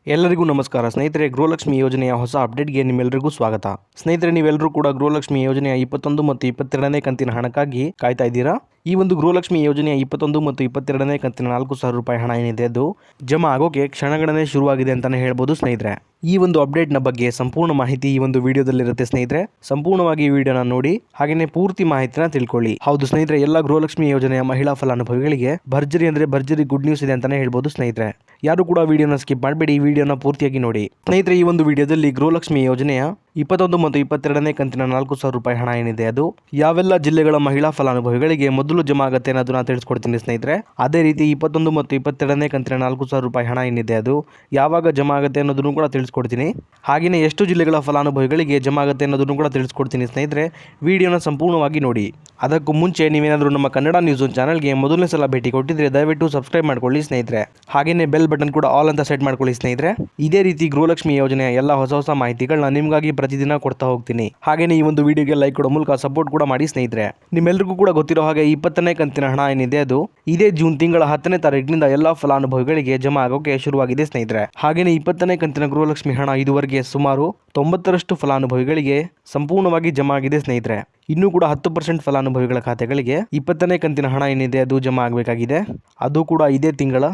ಎಲ್ಲರಿಗೂ ನಮಸ್ಕಾರ ಸ್ನೇಹಿತರೆ. ಗೃಹಲಕ್ಷ್ಮಿ ಯೋಜನೆಯ ಹೊಸ ಅಪ್ಡೇಟ್ಗೆ ನಿಮ್ಮೆಲ್ಲರಿಗೂ ಸ್ವಾಗತ. ಸ್ನೇಹಿತರೆ, ನೀವೆಲ್ಲರೂ ಕೂಡ ಗೃಹಲಕ್ಷ್ಮಿ ಯೋಜನೆಯ 21 ಮತ್ತು 22ನೇ ಕಂತಿನ ಹಣಕ್ಕಾಗಿ ಕಾಯ್ತಾ ಇದ್ದೀರಾ. ಈ ಒಂದು ಗೃಹಲಕ್ಷ್ಮಿ ಯೋಜನೆಯ 21 ಮತ್ತು 22ನೇ ಕಂತಿನ 4,000 ರೂಪಾಯಿ ಹಣ ಏನಿದೆ ಅದು ಜಮಾ ಆಗೋಕೆ ಕ್ಷಣಗಣನೆ ಶುರುವಾಗಿದೆ ಅಂತಾನೆ ಹೇಳ್ಬೋದು ಸ್ನೇಹಿತರೆ. ಈ ಒಂದು ಅಪ್ಡೇಟ್ನ ಬಗ್ಗೆ ಸಂಪೂರ್ಣ ಮಾಹಿತಿ ಈ ಒಂದು ವಿಡಿಯೋದಲ್ಲಿರುತ್ತೆ ಸ್ನೇಹಿತರೆ. ಸಂಪೂರ್ಣವಾಗಿ ಈ ವಿಡಿಯೋನ ನೋಡಿ ಹಾಗೇನೆ ಪೂರ್ತಿ ಮಾಹಿತಿನ ತಿಳ್ಕೊಳ್ಳಿ. ಹೌದು ಸ್ನೇಹಿತರೆ, ಎಲ್ಲ ಗೃಹಲಕ್ಷ್ಮಿ ಯೋಜನೆಯ ಮಹಿಳಾ ಫಲಾನುಭವಿಗಳಿಗೆ ಭರ್ಜರಿ ಗುಡ್ ನ್ಯೂಸ್ ಇದೆ ಅಂತಾನೆ ಹೇಳ್ಬೋದು ಸ್ನೇಹಿತರೆ. ಯಾರು ಕೂಡ ವಿಡಿಯೋನ ಸ್ಕಿಪ್ ಮಾಡಬೇಡಿ, ವಿಡಿಯೋನ ಪೂರ್ತಿಯಾಗಿ ನೋಡಿ. ಸ್ನೇಹಿತರೆ, ಈ ಒಂದು ವಿಡಿಯೋದಲ್ಲಿ ಗೃಹಲಕ್ಷ್ಮಿ ಯೋಜನೆಯ 21 ಮತ್ತು 22ನೇ ಕಂತಿನ 4,000 ರೂಪಾಯಿ ಹಣ ಏನಿದೆ ಅದು ಯಾವೆಲ್ಲ ಜಿಲ್ಲೆಗಳ ಮಹಿಳಾ ಫಲಾನುಭವಿಗಳಿಗೆ ಮೊದಲು ಜಮಾ ಆಗುತ್ತೆ ಅನ್ನೋದನ್ನ ತಿಳಿಸ್ಕೊಡ್ತೀನಿ ಸ್ನೇಹಿತರೆ. ಅದೇ ರೀತಿ 21 ಮತ್ತು 22ನೇ ಕಂತಿನ 4,000 ರೂಪಾಯಿ ಹಣ ಏನಿದೆ ಅದು ಯಾವಾಗ ಜಮಾ ಆಗುತ್ತೆ ಅನ್ನೋದನ್ನು ಕೂಡ ತಿಳಿಸ್ಕೊಡ್ತೀನಿ. ಹಾಗೆಯೇ ಎಷ್ಟು ಜಿಲ್ಲೆಗಳ ಫಲಾನುಭವಿಗಳಿಗೆ ಜಮಾ ಆಗುತ್ತೆ ಅನ್ನೋದನ್ನು ಕೂಡ ತಿಳಿಸ್ಕೊಡ್ತೀನಿ ಸ್ನೇಹಿತರೆ. ವಿಡಿಯೋನ ಸಂಪೂರ್ಣವಾಗಿ ನೋಡಿ. ಅದಕ್ಕೂ ಮುಂಚೆ ನೀವೇನಾದರೂ ನಮ್ಮ ಕನ್ನಡ ನ್ಯೂಸ್ ಚಾನಲ್ಗೆ ಮೊದಲನೇ ಸಲ ಭೇಟಿ ಕೊಟ್ಟಿದ್ರೆ ದಯವಿಟ್ಟು ಸಬ್ಸ್ಕ್ರೈಬ್ ಮಾಡ್ಕೊಳ್ಳಿ ಸ್ನೇಹಿತರೆ. ಹಾಗೆಯೇ ಬೆಲ್ ಬಟನ್ ಕೂಡ ಆಲ್ ಅಂತ ಸೆಟ್ ಮಾಡ್ಕೊಳ್ಳಿ ಸ್ನೇಹಿತರೆ. ಇದೇ ರೀತಿ ಗೃಹಲಕ್ಷ್ಮಿ ಯೋಜನೆಯ ಎಲ್ಲ ಹೊಸ ಮಾಹಿತಿಗಳನ್ನ ನಿಮಗಾಗಿ ಪ್ರತಿದಿನ ಕೊಡ್ತಾ ಹೋಗ್ತೀನಿ. ಹಾಗೆಯೇ ಈ ಒಂದು ವಿಡಿಯೋಗೆ ಲೈಕ್ ಕೊಡೋ ಮೂಲಕ ಸಪೋರ್ಟ್ ಕೂಡ ಮಾಡಿ ಸ್ನೇಹಿತರೆ. ನಿಮ್ಮೆಲ್ಲರಿಗೂ ಕೂಡ ಗೊತ್ತಿರೋ ಹಾಗೆ 20ನೇ ಕಂತಿನ ಹಣ ಏನಿದೆ ಅದು ಇದೇ ಜೂನ್ ತಿಂಗಳ 10ನೇ ತಾರೀಕಿನಿಂದ ಎಲ್ಲ ಫಲಾನುಭವಿಗಳಿಗೆ ಜಮಾ ಆಗೋಕೆ ಶುರುವಾಗಿದೆ ಸ್ನೇಹಿತರೆ. ಹಾಗೆಯೇ 20ನೇ ಕಂತಿನ ಗೃಹಲಕ್ಷ್ಮಿ ಹಣ ಇದುವರೆಗೆ ಸುಮಾರು 90ರಷ್ಟು ಫಲಾನುಭವಿಗಳಿಗೆ ಸಂಪೂರ್ಣವಾಗಿ ಜಮಾ ಆಗಿದೆ ಸ್ನೇಹಿತರೆ. ಇನ್ನೂ ಕೂಡ 10% ಫಲಾನುಭವಿಗಳ ಖಾತೆಗಳಿಗೆ 20ನೇ ಕಂತಿನ ಹಣ ಏನಿದೆ ಅದು ಜಮಾ ಆಗಬೇಕಾಗಿದೆ. ಅದು ಕೂಡ ಇದೇ ತಿಂಗಳ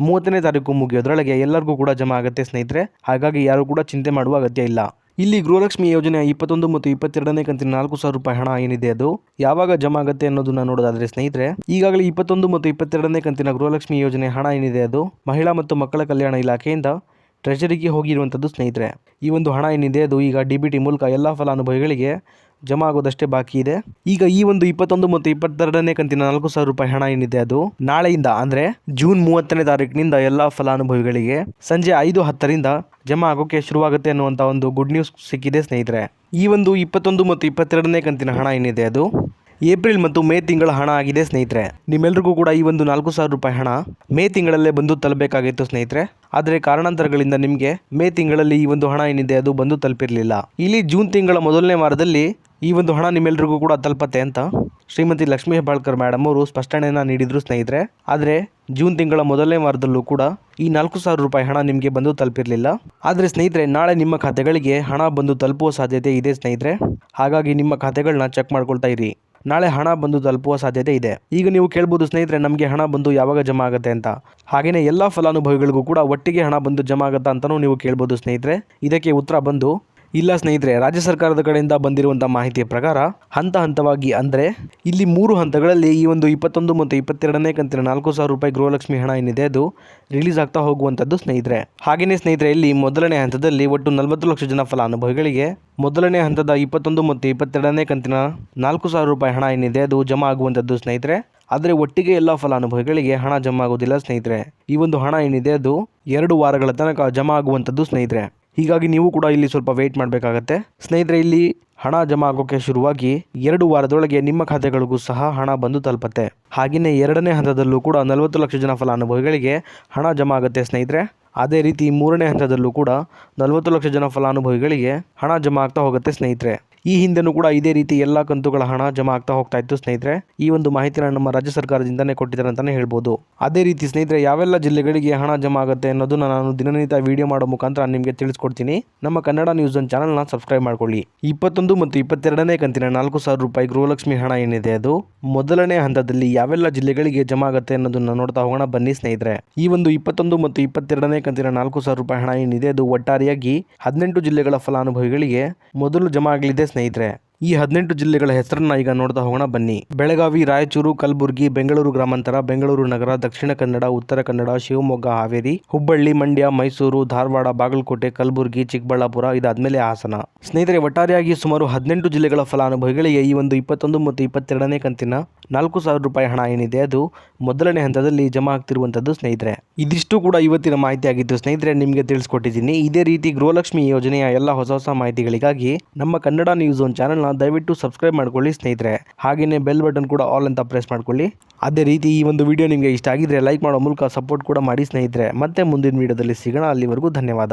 30ನೇ ತಾರೀಕು ಮುಗಿಯೋದ್ರೊಳಗೆ ಎಲ್ಲರಿಗೂ ಕೂಡ ಜಮಾ ಆಗುತ್ತೆ ಸ್ನೇಹಿತರೆ. ಹಾಗಾಗಿ ಯಾರು ಕೂಡ ಚಿಂತೆ ಮಾಡುವ ಅಗತ್ಯ ಇಲ್ಲ. ಇಲ್ಲಿ ಗೃಹಲಕ್ಷ್ಮಿ ಯೋಜನೆಯ 21 ಮತ್ತು 22ನೇ ಕಂತಿನ 4,000 ರೂಪಾಯಿ ಹಣ ಏನಿದೆ ಅದು ಯಾವಾಗ ಜಮಾ ಆಗುತ್ತೆ ಅನ್ನೋದನ್ನ ನೋಡೋದಾದ್ರೆ ಸ್ನೇಹಿತರೆ, ಈಗಾಗಲೇ 21 ಮತ್ತು 22ನೇ ಕಂತಿನ ಗೃಹಲಕ್ಷ್ಮಿ ಯೋಜನೆ ಹಣ ಏನಿದೆ ಅದು ಮಹಿಳಾ ಮತ್ತು ಮಕ್ಕಳ ಕಲ್ಯಾಣ ಇಲಾಖೆಯಿಂದ ಟ್ರೆಜರಿಗೆ ಹೋಗಿರುವಂಥದ್ದು ಸ್ನೇಹಿತರೆ. ಈ ಒಂದು ಹಣ ಏನಿದೆ ಅದು ಈಗ DBT ಮೂಲಕ ಎಲ್ಲ ಫಲಾನುಭವಿಗಳಿಗೆ ಜಮಾ ಆಗೋದಷ್ಟೇ ಬಾಕಿ ಇದೆ. ಈಗ ಈ ಒಂದು 21 ಮತ್ತು 22ನೇ ಕಂತಿನ 4,000 ರೂಪಾಯಿ ಹಣ ಏನಿದೆ ಅದು ನಾಳೆಯಿಂದ ಅಂದ್ರೆ ಜೂನ್ 30ನೇ ತಾರೀಕಿನಿಂದ ಎಲ್ಲ ಫಲಾನುಭವಿಗಳಿಗೆ ಸಂಜೆ 5:10ರಿಂದ ಜಮಾ ಆಗೋಕೆ ಶುರುವಾಗುತ್ತೆ ಅನ್ನುವಂಥ ಒಂದು ಗುಡ್ ನ್ಯೂಸ್ ಸಿಕ್ಕಿದೆ ಸ್ನೇಹಿತರೆ. ಈ ಒಂದು 21 ಮತ್ತು 22ನೇ ಕಂತಿನ ಹಣ ಏನಿದೆ ಅದು ಏಪ್ರಿಲ್ ಮತ್ತು ಮೇ ತಿಂಗಳ ಹಣ ಆಗಿದೆ ಸ್ನೇಹಿತರೆ. ನಿಮ್ಮೆಲ್ರಿಗೂ ಕೂಡ ಈ ಒಂದು 4,000 ರೂಪಾಯಿ ಹಣ ಮೇ ತಿಂಗಳಲ್ಲೇ ಬಂದು ತಲುಪಬೇಕಾಗಿತ್ತು ಸ್ನೇಹಿತರೆ. ಆದರೆ ಕಾರಣಾಂತರಗಳಿಂದ ನಿಮಗೆ ಮೇ ತಿಂಗಳಲ್ಲಿ ಈ ಒಂದು ಹಣ ಏನಿದೆ ಅದು ಬಂದು ತಲುಪಿರಲಿಲ್ಲ. ಇಲ್ಲಿ ಜೂನ್ ತಿಂಗಳ ಮೊದಲನೇ ವಾರದಲ್ಲಿ ಈ ಒಂದು ಹಣ ನಿಮ್ಮೆಲ್ರಿಗೂ ಕೂಡ ತಲುಪತ್ತೆ ಅಂತ ಶ್ರೀಮತಿ ಲಕ್ಷ್ಮೀ ಹೆಬ್ಬಾಳ್ಕರ್ ಮೇಡಮ್ ಅವರು ಸ್ಪಷ್ಟನೆಯನ್ನು ನೀಡಿದ್ರು ಸ್ನೇಹಿತರೆ. ಆದರೆ ಜೂನ್ ತಿಂಗಳ ಮೊದಲನೇ ವಾರದಲ್ಲೂ ಕೂಡ ಈ 4,000 ರೂಪಾಯಿ ಹಣ ನಿಮಗೆ ಬಂದು ತಲುಪಿರಲಿಲ್ಲ. ಆದರೆ ಸ್ನೇಹಿತರೆ, ನಾಳೆ ನಿಮ್ಮ ಖಾತೆಗಳಿಗೆ ಹಣ ಬಂದು ತಲುಪುವ ಸಾಧ್ಯತೆ ಇದೆ ಸ್ನೇಹಿತರೆ. ಹಾಗಾಗಿ ನಿಮ್ಮ ಖಾತೆಗಳನ್ನ ಚೆಕ್ ಮಾಡ್ಕೊಳ್ತಾ ಇರಿ. ನಾಳೆ ಹಣ ಬಂದು ತಲುಪುವ ಸಾಧ್ಯತೆ ಇದೆ. ಈಗ ನೀವು ಕೇಳ್ಬೋದು ಸ್ನೇಹಿತರೆ, ನಮಗೆ ಹಣ ಬಂದು ಯಾವಾಗ ಜಮಾ ಆಗುತ್ತೆ ಅಂತ. ಹಾಗೆಯೇ ಎಲ್ಲ ಫಲಾನುಭವಿಗಳಿಗೂ ಕೂಡ ಒಟ್ಟಿಗೆ ಹಣ ಬಂದು ಜಮಾ ಆಗುತ್ತಾ ಅಂತಲೂ ನೀವು ಕೇಳ್ಬೋದು ಸ್ನೇಹಿತರೆ. ಇದಕ್ಕೆ ಉತ್ತರ ಬಂದು ಇಲ್ಲ ಸ್ನೇಹಿತರೆ. ರಾಜ್ಯ ಸರ್ಕಾರದ ಕಡೆಯಿಂದ ಬಂದಿರುವಂಥ ಮಾಹಿತಿಯ ಪ್ರಕಾರ ಹಂತವಾಗಿ ಅಂದರೆ ಇಲ್ಲಿ 3 ಹಂತಗಳಲ್ಲಿ ಈ ಒಂದು 21 ಮತ್ತು 22ನೇ ಕಂತಿನ 4,000 ರೂಪಾಯಿ ಗೃಹಲಕ್ಷ್ಮಿ ಹಣ ಏನಿದೆ ಅದು ರಿಲೀಸ್ ಆಗ್ತಾ ಹೋಗುವಂಥದ್ದು ಸ್ನೇಹಿತರೆ. ಹಾಗೆಯೇ ಸ್ನೇಹಿತರೆ, ಇಲ್ಲಿ ಮೊದಲನೇ ಹಂತದಲ್ಲಿ ಒಟ್ಟು 40 ಲಕ್ಷ ಜನ ಫಲಾನುಭವಿಗಳಿಗೆ ಮೊದಲನೇ ಹಂತದ 21 ಮತ್ತು 22ನೇ ಕಂತಿನ 4,000 ರೂಪಾಯಿ ಹಣ ಏನಿದೆ ಅದು ಜಮಾ ಆಗುವಂಥದ್ದು ಸ್ನೇಹಿತರೆ. ಆದರೆ ಒಟ್ಟಿಗೆ ಎಲ್ಲ ಫಲಾನುಭವಿಗಳಿಗೆ ಹಣ ಜಮಾ ಆಗೋದಿಲ್ಲ ಸ್ನೇಹಿತರೆ. ಈ ಒಂದು ಹಣ ಏನಿದೆ ಅದು 2 ವಾರಗಳ ತನಕ ಜಮಾ ಆಗುವಂಥದ್ದು ಸ್ನೇಹಿತರೆ. ಹೀಗಾಗಿ ನೀವು ಕೂಡ ಇಲ್ಲಿ ಸ್ವಲ್ಪ ವೆಯ್ಟ್ ಮಾಡಬೇಕಾಗತ್ತೆ ಸ್ನೇಹಿತರೆ. ಇಲ್ಲಿ ಹಣ ಜಮಾ ಆಗೋಕೆ ಶುರುವಾಗಿ 2 ವಾರದೊಳಗೆ ನಿಮ್ಮ ಖಾತೆಗಳಿಗೂ ಸಹ ಹಣ ಬಂದು ತಲುಪುತ್ತೆ. ಹಾಗೆಯೇ ಎರಡನೇ ಹಂತದಲ್ಲೂ ಕೂಡ 40 ಲಕ್ಷ ಜನ ಫಲಾನುಭವಿಗಳಿಗೆ ಹಣ ಜಮಾ ಆಗುತ್ತೆ ಸ್ನೇಹಿತರೆ. ಅದೇ ರೀತಿ 3ನೇ ಹಂತದಲ್ಲೂ ಕೂಡ 40 ಲಕ್ಷ ಜನ ಫಲಾನುಭವಿಗಳಿಗೆ ಹಣ ಜಮಾ ಆಗ್ತಾ ಹೋಗುತ್ತೆ ಸ್ನೇಹಿತರೆ. ಈ ಹಿಂದೆನೂ ಕೂಡ ಇದೇ ರೀತಿ ಎಲ್ಲ ಕಂತುಗಳ ಹಣ ಜಮಾ ಆಗ್ತಾ ಹೋಗ್ತಾ ಇತ್ತು ಸ್ನೇಹಿತರೆ. ಈ ಒಂದು ಮಾಹಿತಿನ ನಮ್ಮ ರಾಜ್ಯ ಸರ್ಕಾರದಿಂದನೇ ಕೊಟ್ಟಿದ್ದಾರೆ ಅಂತಾನೆ ಹೇಳ್ಬೋದು. ಅದೇ ರೀತಿ ಸ್ನೇಹಿತರೆ, ಯಾವೆಲ್ಲ ಜಿಲ್ಲೆಗಳಿಗೆ ಹಣ ಜಮಾ ಆಗುತ್ತೆ ಅನ್ನೋದನ್ನ ನಾನು ದಿನನಿತ್ಯ ವಿಡಿಯೋ ಮಾಡೋ ಮುಖಾಂತರ ನಿಮಗೆ ತಿಳಿಸ್ಕೊಡ್ತೀನಿ. ನಮ್ಮ ಕನ್ನಡ ನ್ಯೂಸ್ ಚಾನಲ್ನ ಸಬ್ಸ್ಕ್ರೈಬ್ ಮಾಡ್ಕೊಳ್ಳಿ. 21 ಮತ್ತು 22ನೇ ಕಂತಿನ 4,000 ರೂಪಾಯಿ ಗೃಹಲಕ್ಷ್ಮಿ ಹಣ ಏನಿದೆ ಅದು ಮೊದಲನೇ ಹಂತದಲ್ಲಿ ಯಾವೆಲ್ಲ ಜಿಲ್ಲೆಗಳಿಗೆ ಜಮಾ ಆಗುತ್ತೆ ಅನ್ನೋದನ್ನ ನೋಡ್ತಾ ಹೋಗೋಣ ಬನ್ನಿ ಸ್ನೇಹಿತರೆ. ಈ ಒಂದು 21 ಮತ್ತು 22ನೇ ಕಂತಿನ 4,000 ರೂಪಾಯಿ ಹಣ ಏನಿದೆ ಅದು ಒಟ್ಟಾರೆಯಾಗಿ 18 ಜಿಲ್ಲೆಗಳ ಫಲಾನುಭವಿಗಳಿಗೆ ಮೊದಲು ಜಮಾ ಆಗಲಿದೆ ಸ್ನೇಹಿತರೆ. ಈ 18 ಜಿಲ್ಲೆಗಳ ಹೆಸರನ್ನ ಈಗ ನೋಡ್ತಾ ಹೋಗೋಣ ಬನ್ನಿ. ಬೆಳಗಾವಿ, ರಾಯಚೂರು, ಕಲಬುರಗಿ, ಬೆಂಗಳೂರು ಗ್ರಾಮಾಂತರ, ಬೆಂಗಳೂರು ನಗರ, ದಕ್ಷಿಣ ಕನ್ನಡ, ಉತ್ತರ ಕನ್ನಡ, ಶಿವಮೊಗ್ಗ, ಹಾವೇರಿ, ಹುಬ್ಬಳ್ಳಿ, ಮಂಡ್ಯ, ಮೈಸೂರು, ಧಾರವಾಡ, ಬಾಗಲಕೋಟೆ, ಕಲಬುರಗಿ, ಚಿಕ್ಕಬಳ್ಳಾಪುರ, ಇದಾದ್ಮೇಲೆ ಹಾಸನ. ಸ್ನೇಹಿತರೆ, ಒಟ್ಟಾರೆಯಾಗಿ ಸುಮಾರು 18 ಜಿಲ್ಲೆಗಳ ಫಲಾನುಭವಿಗಳಿಗೆ ಈ ಒಂದು 21 ಮತ್ತು 22ನೇ ಕಂತಿನ 4,000 ರೂಪಾಯಿ ಹಣ ಏನಿದೆ ಅದು ಮೊದಲನೇ ಹಂತದಲ್ಲಿ ಜಮಾ ಆಗ್ತಿರುವಂಥದ್ದು ಸ್ನೇಹಿತರೆ. ಇದಿಷ್ಟು ಕೂಡ ಇವತ್ತಿನ ಮಾಹಿತಿ ಆಗಿತ್ತು ಸ್ನೇಹಿತರೆ, ನಿಮಗೆ ತಿಳಿಸ್ಕೊಟ್ಟಿದ್ದೀನಿ. ಇದೇ ರೀತಿ ಗೃಹಲಕ್ಷ್ಮಿ ಯೋಜನೆಯ ಎಲ್ಲ ಹೊಸ ಮಾಹಿತಿಗಳಿಗಾಗಿ ನಮ್ಮ ಕನ್ನಡ ನ್ಯೂಸ್ ಚಾನಲ್ನ ದಯವಿಟ್ಟು ಸಬ್ಸ್ಕ್ರೈಬ್ ಮಾಡ್ಕೊಳ್ಳಿ ಸ್ನೇಹಿತರೆ. ಹಾಗೆಯೇ ಬೆಲ್ ಬಟನ್ ಕೂಡ ಆಲ್ ಅಂತ ಪ್ರೆಸ್ ಮಾಡ್ಕೊಳ್ಳಿ. ಅದೇ ರೀತಿ ಈ ಒಂದು ವಿಡಿಯೋ ನಿಮಗೆ ಇಷ್ಟ ಆಗಿದ್ರೆ ಲೈಕ್ ಮಾಡೋ ಮೂಲಕ ಸಪೋರ್ಟ್ ಕೂಡ ಮಾಡಿ ಸ್ನೇಹಿತರೆ. ಮತ್ತೆ ಮುಂದಿನ ವಿಡಿಯೋದಲ್ಲಿ ಸಿಗೋಣ. ಅಲ್ಲಿವರೆಗೂ ಧನ್ಯವಾದ.